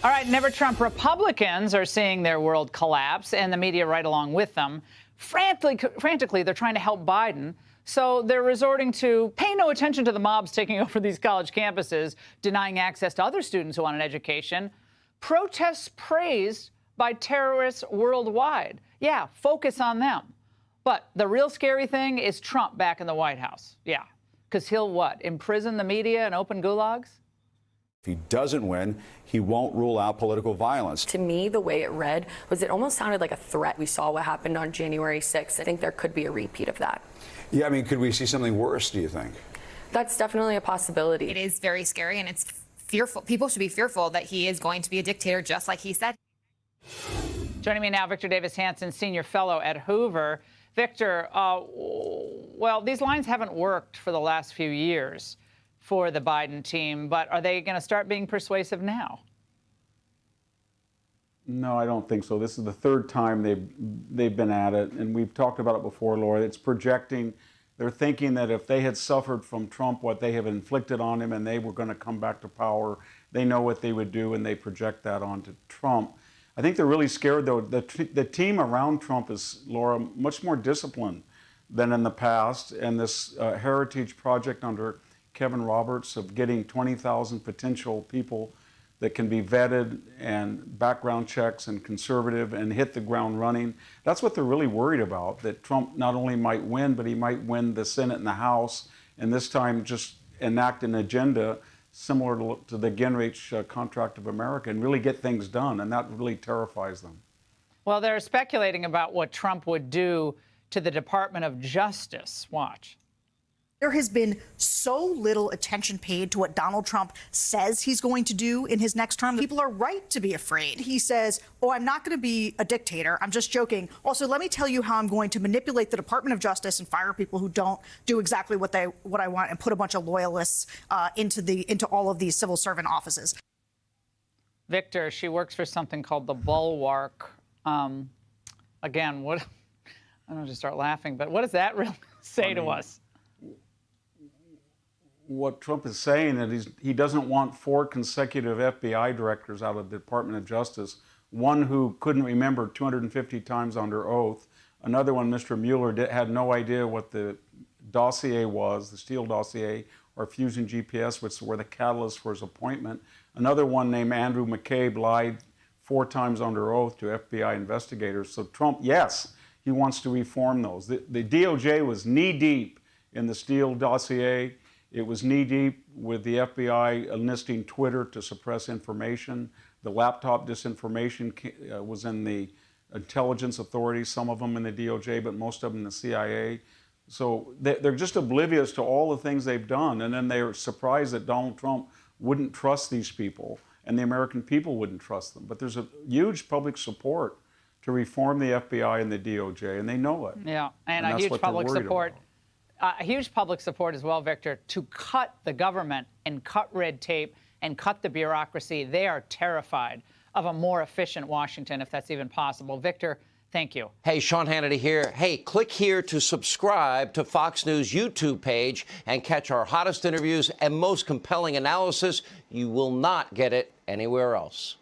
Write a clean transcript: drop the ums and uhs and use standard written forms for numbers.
All right, Never Trump Republicans are seeing their world collapse, and the media right along with them. Frantically, they're trying to help Biden, so they're resorting to pay no attention to the mobs taking over these college campuses, denying access to other students who want an education. Protests praised by terrorists worldwide. Yeah, focus on them. But the real scary thing is Trump back in the White House. Yeah, because he'll what? Imprison the media and open gulags? If he doesn't win, he won't rule out political violence. To me, the way it read was it almost sounded like a threat. We saw what happened on January 6th. I think there could be a repeat of that. Yeah, I mean, could we see something worse, do you think? That's definitely a possibility. It is very scary, and it's fearful. People should be fearful that he is going to be a dictator, just like he said. Joining me now, Victor Davis Hanson, senior fellow at Hoover. Victor, well, these lines haven't worked for the last few years for the Biden team, but are they going to start being persuasive now? No, I don't think so. This is the third time they've been at it, and we've talked about it before, Laura. It's projecting. They're thinking that if they had suffered from Trump what they have inflicted on him and they were going to come back to power, they know what they would do, and they project that onto Trump. I think they're really scared, though. The team around Trump is, Laura, much more disciplined than in the past, and this Heritage Project under Kevin Roberts of getting 20,000 potential people that can be vetted and background checks and conservative and hit the ground running. That's what they're really worried about, that Trump not only might win, but he might win the Senate and the House, and this time just enact an agenda similar to the Gingrich Contract of America and really get things done, and that really terrifies them. Well, they're speculating about what Trump would do to the Department of Justice. Watch. There has been so little attention paid to what Donald Trump says he's going to do in his next term. People are right to be afraid. He says, oh, I'm not going to be a dictator. I'm just joking. Also, let me tell you how I'm going to manipulate the Department of Justice and fire people who don't do exactly what I want and put a bunch of loyalists into all of these civil servant offices. Victor, she works for something called the Bulwark. Again, what? I don't know, just start laughing, but what does that really say to us? What Trump is saying is he doesn't want 4 consecutive FBI directors out of the Department of Justice, one who couldn't remember 250 times under oath, another one, Mr. Mueller, had no idea what the dossier was, the Steele dossier, or Fusion GPS, which were the catalyst for his appointment. Another one named Andrew McCabe lied 4 times under oath to FBI investigators. So Trump, yes, he wants to reform those. The DOJ was knee-deep in the Steele dossier. It was knee-deep with the FBI enlisting Twitter to suppress information. The laptop disinformation was in the intelligence authorities, some of them in the DOJ, but most of them in the CIA. So they're just oblivious to all the things they've done, and then they're surprised that Donald Trump wouldn't trust these people, and the American people wouldn't trust them. But there's a huge public support to reform the FBI and the DOJ, and they know it. Yeah, and a huge public support. A huge public support as well, Victor, to cut the government and cut red tape and cut the bureaucracy. They are terrified of a more efficient Washington, if that's even possible. Victor, thank you. Hey, Sean Hannity here. Hey, click here to subscribe to Fox News YouTube page and catch our hottest interviews and most compelling analysis. You will not get it anywhere else.